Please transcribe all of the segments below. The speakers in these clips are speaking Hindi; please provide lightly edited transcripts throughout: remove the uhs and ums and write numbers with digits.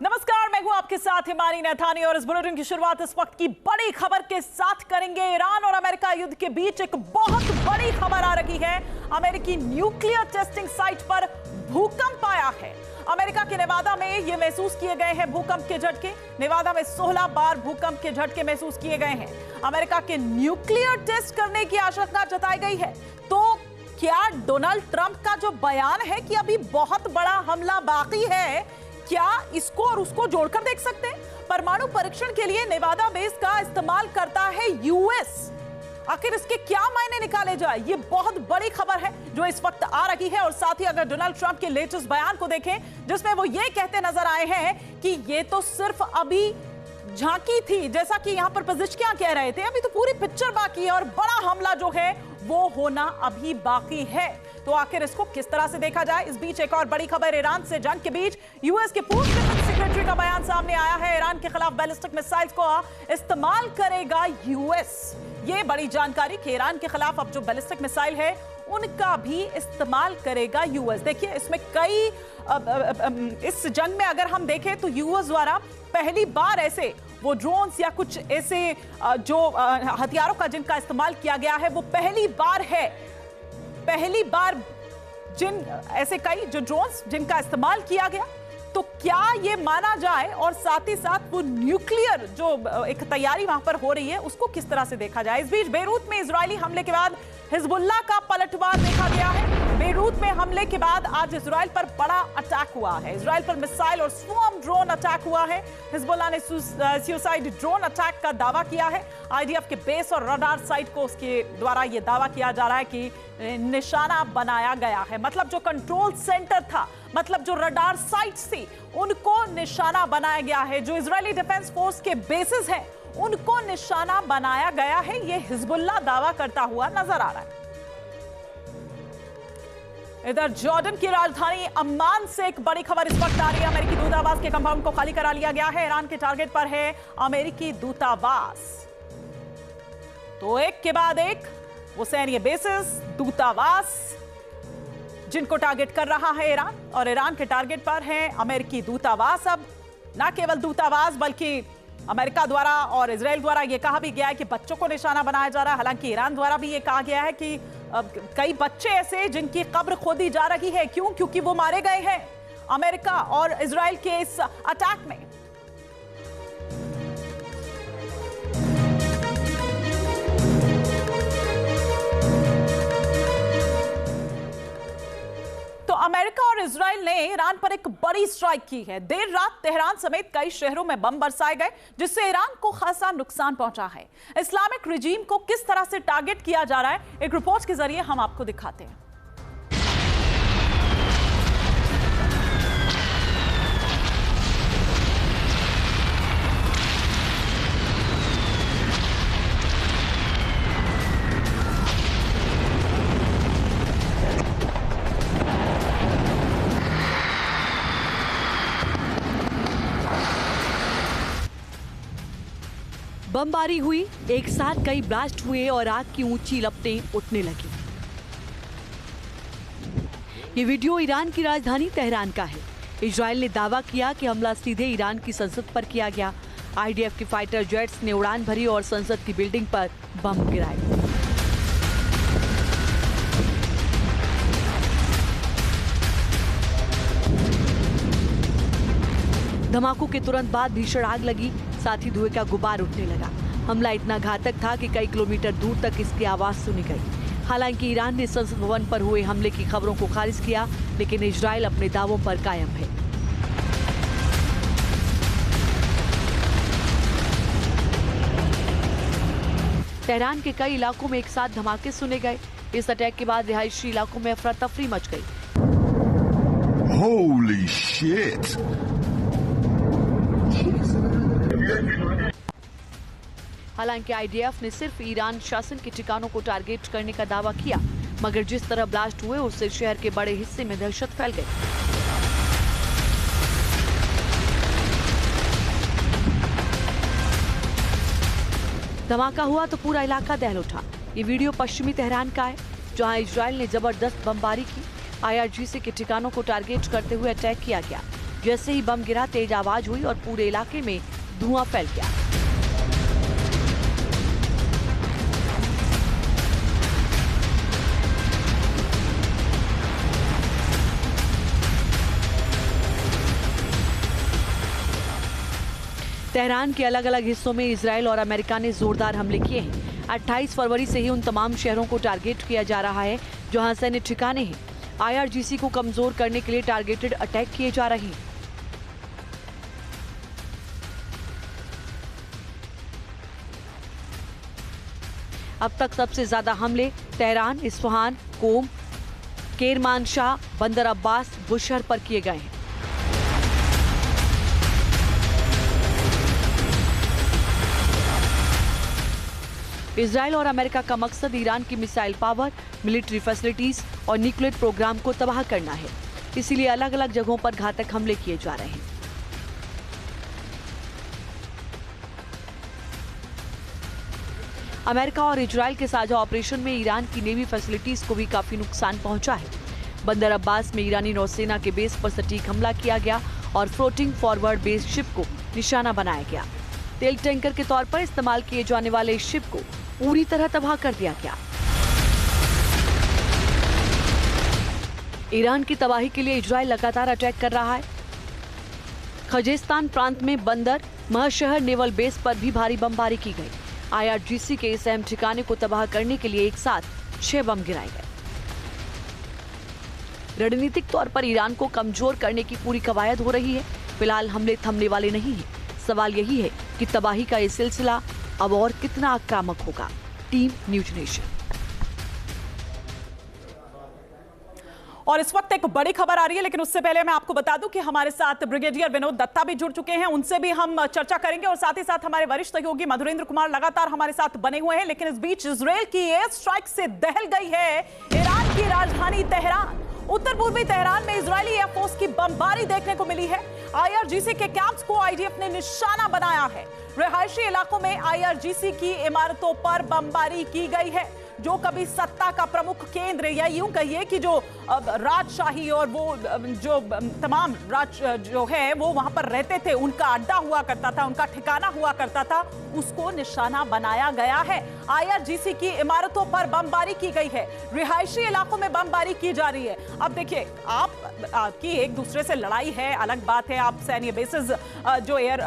नमस्कार, मैं हूं आपके साथ हिमानी नैथानी और इस बुलेटिन की शुरुआत इस वक्त की बड़ी खबर के साथ करेंगे। ईरान और अमेरिका युद्ध के बीच एक बहुत बड़ी खबर आ रही है। अमेरिकी न्यूक्लियर टेस्टिंग साइट पर भूकंप आया है। अमेरिका के नेवादा में ये महसूस किए गए हैं भूकंप के झटके। नेवादा में 16 बार भूकंप के झटके महसूस किए गए हैं। अमेरिका के न्यूक्लियर टेस्ट करने की आशंका जताई गई है। तो क्या डोनाल्ड ट्रंप का जो बयान है कि अभी बहुत बड़ा हमला बाकी है, क्या इसको और उसको जोड़कर देख सकते हैं? परमाणु परीक्षण के लिए नेवादा बेस का इस्तेमाल करता है यूएस। आखिर इसके क्या मायने निकाले जाए, ये बहुत बड़ी खबर है जो इस वक्त आ रही है। और साथ ही अगर डोनाल्ड ट्रंप के लेटेस्ट बयान को देखें जिसमें वो ये कहते नजर आए हैं कि ये तो सिर्फ अभी झांकी थी, जैसा कि यहां पर पजिश्कियां कह रहे थे, अभी तो पूरी पिक्चर बाकी है और बड़ा हमला जो है वो होना अभी बाकी है। तो आखिर इसको किस तरह से देखा जाए? इस बीच एक और बड़ी खबर ईरान से जंग के बीच यूएस के पूर्व डिफेंस सेक्रेटरी का बयान सामने आया है। ईरान के खिलाफ बैलिस्टिक मिसाइल्स को इस्तेमाल करेगा यूएस। ये बड़ी जानकारी कि ईरान के खिलाफ अब जो बैलिस्टिक मिसाइल है उनका भी इस्तेमाल करेगा यूएस। देखिए, इसमें कई इस जंग में अगर हम देखें तो यूएस द्वारा पहली बार ऐसे वो ड्रोन्स या कुछ ऐसे जो हथियारों का जिनका इस्तेमाल किया गया है वो पहली बार है। पहली बार जिन ऐसे कई जो ड्रोन्स जिनका इस्तेमाल किया गया, तो क्या ये माना जाए? और साथ ही साथ वो न्यूक्लियर जो एक तैयारी वहां पर हो रही है उसको किस तरह से देखा जाए? इस बीच बेरूत में इजरायली हमले के बाद हिजबुल्लाह का पलटवार देखा गया है। बेरूत में हमले के बाद आज इजराइल पर बड़ा अटैक हुआ है। इजराइल पर मिसाइल और स्वॉर्म ड्रोन अटैक हुआ है। हिजबुल्लाह ने सुसाइड ड्रोन अटैक का दावा किया है। आईडीएफ के बेस और रडार साइट को उसके द्वारा यह दावा किया जा रहा है कि निशाना बनाया गया है। मतलब जो कंट्रोल सेंटर था, मतलब जो रडार साइट्स थी, उनको निशाना बनाया गया है। जो इजरायली डिफेंस फोर्स के बेसिस हैं उनको निशाना बनाया गया है। यह हिजबुल्लाह दावा करता हुआ नजर आ रहा है। इधर जॉर्डन की राजधानी अम्मान से एक बड़ी खबर इस वक्त आ रही है। अमेरिकी दूतावास के कंपाउंड को खाली करा लिया गया है। ईरान के टारगेट पर है अमेरिकी दूतावास। तो एक के बाद एक वो सैन्य बेसिस, दूतावास जिनको टारगेट कर रहा है ईरान, और ईरान के टारगेट पर है अमेरिकी दूतावास। अब ना केवल दूतावास बल्कि अमेरिका द्वारा और इजराइल द्वारा यह कहा भी गया है कि बच्चों को निशाना बनाया जा रहा है। हालांकि ईरान द्वारा भी यह कहा गया है कि कई बच्चे ऐसे जिनकी कब्र खोदी जा रही है। क्यों? क्योंकि वो मारे गए हैं अमेरिका और इजराइल के इस अटैक में। तो अमेरिका और इजराइल ने ईरान पर एक बड़ी स्ट्राइक की है। देर रात तेहरान समेत कई शहरों में बम बरसाए गए जिससे ईरान को खासा नुकसान पहुंचा है। इस्लामिक रिजीम को किस तरह से टारगेट किया जा रहा है, एक रिपोर्ट के जरिए हम आपको दिखाते हैं। बमबारी हुई, एक साथ कई ब्लास्ट हुए और आग की ऊंची लपटें उठने लगी। ये वीडियो ईरान की राजधानी तेहरान का है। इजराइल ने दावा किया कि हमला सीधे ईरान की संसद पर किया गया। आईडीएफ के फाइटर जेट्स ने उड़ान भरी और संसद की बिल्डिंग पर बम गिराए। धमाकों के तुरंत बाद भीषण आग लगी, साथ ही धुएं का गुबार उठने लगा। हमला इतना घातक था कि कई किलोमीटर दूर तक इसकी आवाज सुनी गई। हालांकि ईरान ने संसद भवन पर हुए हमले की खबरों को खारिज किया, लेकिन इजराइल अपने दावों पर कायम है। तेहरान के कई इलाकों में एक साथ धमाके सुने गए। इस अटैक के बाद रिहायशी इलाकों में अफरा तफरी मच गई। Holy shit! हालांकि आईडीएफ ने सिर्फ ईरान शासन के ठिकानों को टारगेट करने का दावा किया, मगर जिस तरह ब्लास्ट हुए उससे शहर के बड़े हिस्से में दहशत फैल गई। धमाका हुआ तो पूरा इलाका दहल उठा। ये वीडियो पश्चिमी तेहरान का है, जहां इजराइल ने जबरदस्त बमबारी की। आईआरजीसी के ठिकानों को टारगेट करते हुए अटैक किया गया। जैसे ही बम गिरा तेज आवाज हुई और पूरे इलाके में धुआं फैल गया। तेहरान के अलग अलग हिस्सों में इजराइल और अमेरिका ने जोरदार हमले किए हैं। 28 फरवरी से ही उन तमाम शहरों को टारगेट किया जा रहा है जहां सैन्य ठिकाने हैं। IRGC को कमजोर करने के लिए टारगेटेड अटैक किए जा रहे हैं। अब तक सबसे ज्यादा हमले तेहरान, इस्फहान, कोम, केरमानशाह, बंदर अब्बास, बुशहर पर किए गए हैं। इजराइल और अमेरिका का मकसद ईरान की मिसाइल पावर, मिलिट्री फैसिलिटीज और न्यूक्लियर प्रोग्राम को तबाह करना है। इसीलिए अलग अलग जगहों पर घातक हमले किए जा रहे हैं। अमेरिका और इजराइल के साझा ऑपरेशन में ईरान की नेवी फैसिलिटीज को भी काफी नुकसान पहुंचा है। बंदर अब्बास में ईरानी नौसेना के बेस पर सटीक हमला किया गया और फ्लोटिंग फॉरवर्ड बेस शिप को निशाना बनाया गया। तेल टैंकर के तौर पर इस्तेमाल किए जाने वाले इस शिप को पूरी तरह तबाह कर दिया गया। ईरान की तबाही के लिए इजराइल लगातार अटैक कर रहा है। खजेस्तान प्रांत में बंदर महशहर नेवल बेस पर भी भारी बमबारी की गई। IRGC के इस अहम ठिकाने को तबाह करने के लिए एक साथ 6 बम गिराए गए। रणनीतिक तौर पर ईरान को कमजोर करने की पूरी कवायद हो रही है। फिलहाल हमले थमने वाले नहीं हैं। सवाल यही है कि तबाही का ये सिलसिला अब और कितना आक्रामक होगा। Team news nation. और इस वक्त एक बड़ी खबर आ रही है, लेकिन उससे पहले मैं आपको बता दूं कि हमारे साथ ब्रिगेडियर विनोद दत्ता भी जुड़ चुके हैं। उनसे भी हम चर्चा करेंगे और साथ ही साथ हमारे वरिष्ठ सहयोगी मधुरेंद्र कुमार लगातार हमारे साथ बने हुए हैं। लेकिन इस बीच इजरायल की एयर स्ट्राइक से दहल गई है ईरान की राजधानी तेहरान। उत्तर पूर्वी तेहरान में इजरायली एयरफोर्स की बमबारी देखने को मिली है। IRGC के कैंप्स को IDF ने निशाना बनाया है। रिहायशी इलाकों में IRGC की इमारतों पर बमबारी की गई है, जो कभी सत्ता का प्रमुख केंद्र या यूं कहिए कि जो राजशाही और वो जो तमाम राज जो है वो वहां पर रहते थे, उनका अड्डा हुआ करता था, उनका ठिकाना हुआ करता था, उसको निशाना बनाया गया है। IRGC की इमारतों पर बमबारी की गई है। रिहायशी इलाकों में बमबारी की जा रही है। अब देखिए, आपकी एक दूसरे से लड़ाई है, अलग बात है। आप सैन्य बेसिस जो एयर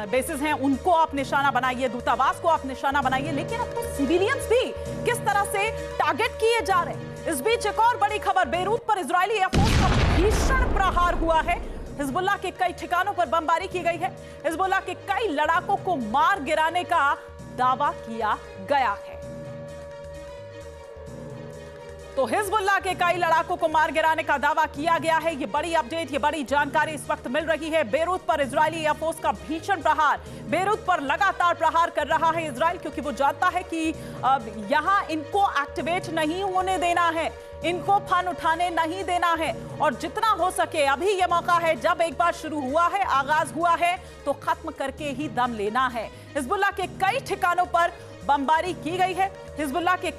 बेसिस हैं उनको आप निशाना बनाइए, दूतावास को आप निशाना बनाइए, लेकिन अब तो सिविलियंस भी किस तरह से टारगेट किए जा रहे हैं। इस बीच एक और बड़ी खबर, बेरूत पर इजरायली एयरफोर्स का भीषण प्रहार हुआ है। हिजबुल्लाह के कई ठिकानों पर बमबारी की गई है। हिजबुल्लाह के कई लड़ाकों को मार गिराने का दावा किया गया है। तो हिजबुल्लाह के कई लड़ाकों को मार गिराने का दावा किया गया है। ये बड़ी अपडेट, ये बड़ी जानकारी इस वक्त मिल रही है। बेरूत पर इजरायली एयरफोर्स का भीषण प्रहार। बेरूत पर लगातार प्रहार कर रहा है इजराइल, क्योंकि वो जानता है कि यहां इनको एक्टिवेट नहीं होने देना है, इनको फन उठाने नहीं देना है, और जितना हो सके अभी ये मौका है, जब एक बार शुरू हुआ है, आगाज हुआ है, तो खत्म करके ही दम लेना है। हिजबुल्लाह के कई ठिकानों पर बमबारी की गई है। हिजबुल्लाह के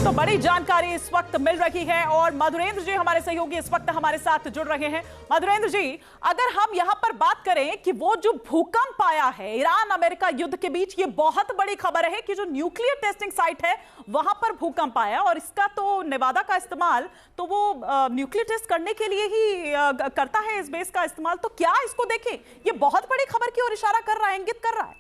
तो बड़ी जानकारी इस वक्त मिल रही है और मधुरेंद्र जी हमारे सहयोगी इस वक्त हमारे साथ जुड़ रहे हैं। मधुरेंद्र जी, अगर हम यहां पर बात करें कि वो जो भूकंप आया है ईरान अमेरिका युद्ध के बीच, ये बहुत बड़ी खबर है कि जो न्यूक्लियर टेस्टिंग साइट है वहां पर भूकंप आया, और इसका तो नेवादा का इस्तेमाल तो वो न्यूक्लियर टेस्ट करने के लिए ही करता है, इस बेस का इस्तेमाल। तो क्या इसको देखें, ये बहुत बड़ी खबर की ओर इशारा कर रहा है, इंगित कर रहा है?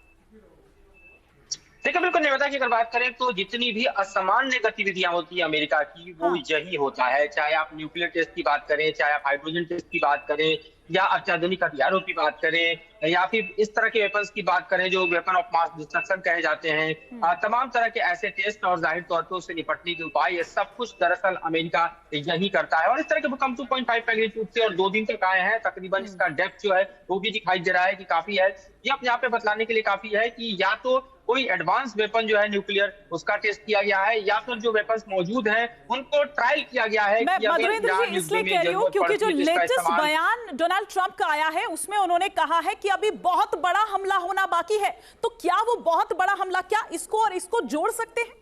देखिए, बिल्कुल नेवादा की अगर बात करें तो जितनी भी असामान्य गतिविधियां होती है अमेरिका की, वो यही होता है। चाहे आप न्यूक्लियर टेस्ट की बात करें, चाहे आप हाइड्रोजन टेस्ट की बात करें, या अत्याधुनिक हथियारों की बात करें, या फिर इस तरह के वेपन्स की बात करें जो वेपन ऑफ मास डिस्ट्रक्शन कहे जाते हैं, तमाम तरह के ऐसे टेस्ट और जाहिर तौर पर उससे निपटने के उपाय, ये सब कुछ दरअसल अमेरिका यही करता है। और इस तरह के भूकंप 2.5 मैग्नीट्यूड से और 2 दिन तक आए हैं। तकरीबन इसका डेप्थ जो है वो भी दिखाई दे रहा है कि काफी है। ये अपने आप पे बतलाने के लिए काफी है कि या तो कोई एडवांस वेपन जो है न्यूक्लियर उसका टेस्ट किया गया है, या फिर जो वेपन्स मौजूद हैं उनको ट्रायल किया गया है। मैं मधुरेंद्र जी इसलिए कह रही हूँ क्योंकि जो लेटेस्ट बयान डोनाल्ड ट्रंप का आया है उसमें उन्होंने कहा है कि अभी बहुत बड़ा हमला होना बाकी है। तो क्या वो बहुत बड़ा हमला, क्या इसको और इसको जोड़ सकते हैं?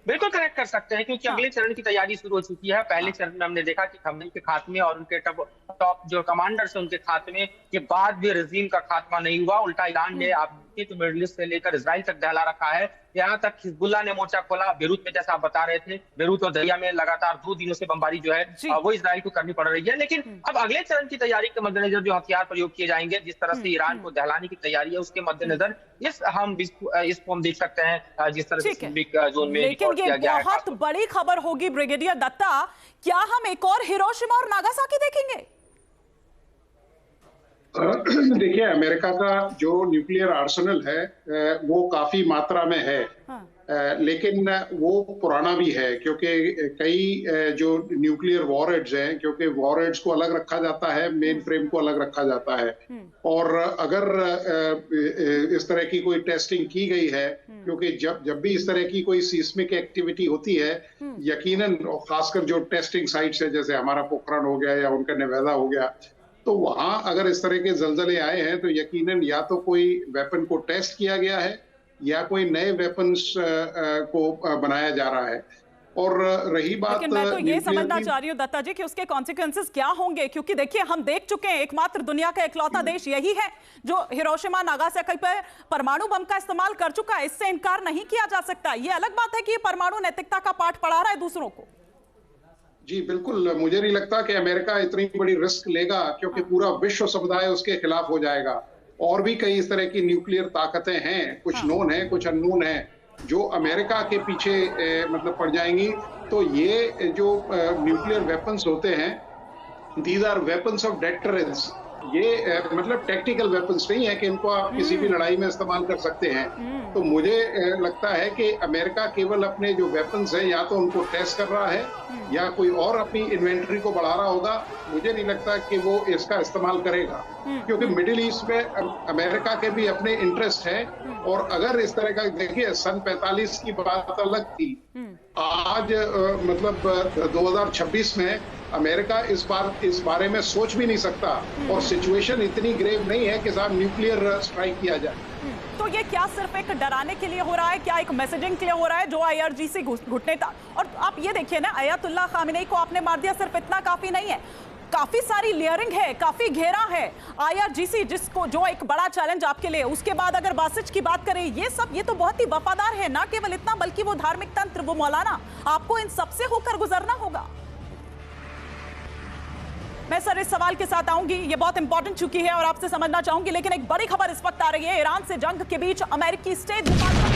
बिल्कुल कनेक्ट कर सकते हैं, क्योंकि अगले चरण की तैयारी शुरू हो चुकी है। पहले चरण में हमने देखा कि खमेनी के खात्मे और उनके टॉप जो कमांडर्स हैं उनके खात्मे के बाद भी रेजीम का खात्मा नहीं हुआ। उल्टा ईरान ने आप तो मिडिल ईस्ट से लेकर इजराइल तक दहला रखा है। यहाँ तक हिजबुल्ला ने मोर्चा खोला बेरूत में, जैसा आप बता रहे थे। बेरूत और दरिया में लगातार 2 दिनों से बमबारी जो है वो इजराइल को करनी पड़ रही है। लेकिन अब अगले चरण की तैयारी के मद्देनजर जो हथियार प्रयोग किए जाएंगे, जिस तरह से ईरान को दहलाने की तैयारी है, उसके मद्देनजर इसको हम देख सकते हैं जिस तरह से जोन में। लेकिन ये बहुत बड़ी खबर होगी ब्रिगेडियर दत्ता, क्या हम एक और हिरोशिमा और नागासाकी देखेंगे? देखिए, अमेरिका का जो न्यूक्लियर आर्सेनल है वो काफी मात्रा में है। लेकिन वो पुराना भी है, क्योंकि कई जो न्यूक्लियर वॉरहेड्स हैं, क्योंकि वॉरहेड्स को अलग रखा जाता है, मेन फ्रेम को अलग रखा जाता है। और अगर इस तरह की कोई टेस्टिंग की गई है, क्योंकि जब भी इस तरह की कोई सीस्मिक एक्टिविटी होती है, यकीनन खासकर जो टेस्टिंग साइट्स है, जैसे हमारा पोखरण हो गया या उनका नेवेदा हो गया, तो वहां अगर इस तरह के जलजले आए हैं तो यकीनन या तो कोई वेपन को टेस्ट किया गया है या कोई नए वेपन्स को बनाया जा रहा है। और रही बात, लेकिन मैं तो ये समझना चाह रही हूँ दत्ता जी कि उसके कॉन्सिक्वेंसेस क्या होंगे, क्योंकि देखिए हम देख चुके हैं एकमात्र दुनिया का इकलौता देश यही है जो हिरोशिमा नागासाकी पर परमाणु बम का इस्तेमाल कर चुका है। इससे इनकार नहीं किया जा सकता। ये अलग बात है कि ये परमाणु नैतिकता का पाठ पढ़ा रहा है दूसरों को। जी बिल्कुल, मुझे नहीं लगता कि अमेरिका इतनी बड़ी रिस्क लेगा, क्योंकि पूरा विश्व समुदाय उसके खिलाफ हो जाएगा। और भी कई इस तरह की न्यूक्लियर ताकतें हैं, कुछ नोन है कुछ अननोन है, जो अमेरिका के पीछे मतलब पड़ जाएंगी। तो ये जो न्यूक्लियर वेपन्स होते हैं, these are weapons of deterrence. ये मतलब टेक्निकल वेपन्स नहीं है कि इनको आप किसी भी लड़ाई में इस्तेमाल कर सकते हैं। तो मुझे लगता है कि अमेरिका केवल अपने जो वेपन्स हैं या तो उनको टेस्ट कर रहा है या कोई और अपनी इन्वेंटरी को बढ़ा रहा होगा। मुझे नहीं लगता कि वो इसका इस्तेमाल करेगा, क्योंकि मिडिल ईस्ट में अमेरिका के भी अपने इंटरेस्ट है। और अगर इस तरह का, देखिए सन 45 की बात अलग थी, आज मतलब 2026 में अमेरिका इस बारे में सोच भी नहीं सकता। और सिचुएशन इतनी ग्रेव नहीं है कि साहब न्यूक्लियर स्ट्राइक किया जाए। तो ये क्या सिर्फ एक डराने के लिए हो रहा है, क्या एक मैसेजिंग के लिए हो रहा है जो IRGC घुटने था? और आप ये देखिए ना, अयतुल्ला खामेनी को आपने मार दिया, सिर्फ इतना काफी नहीं है, काफी सारी लेयरिंग है, काफी घेरा है IRGC, जिसको जो एक बड़ा चैलेंज आपके लिए। उसके बाद अगर बासिज की बात करें, ये तो बहुत ही वफादार है, ना केवल इतना बल्कि वो धार्मिक तंत्र, वो मौलाना, आपको इन सबसे होकर गुजरना होगा। मैं सर इस सवाल के साथ आऊंगी, ये बहुत इंपॉर्टेंट चुकी है और आपसे समझना चाहूंगी, लेकिन एक बड़ी खबर इस वक्त आ रही है। ईरान से जंग के बीच अमेरिकी स्टेट डिपार्टमेंट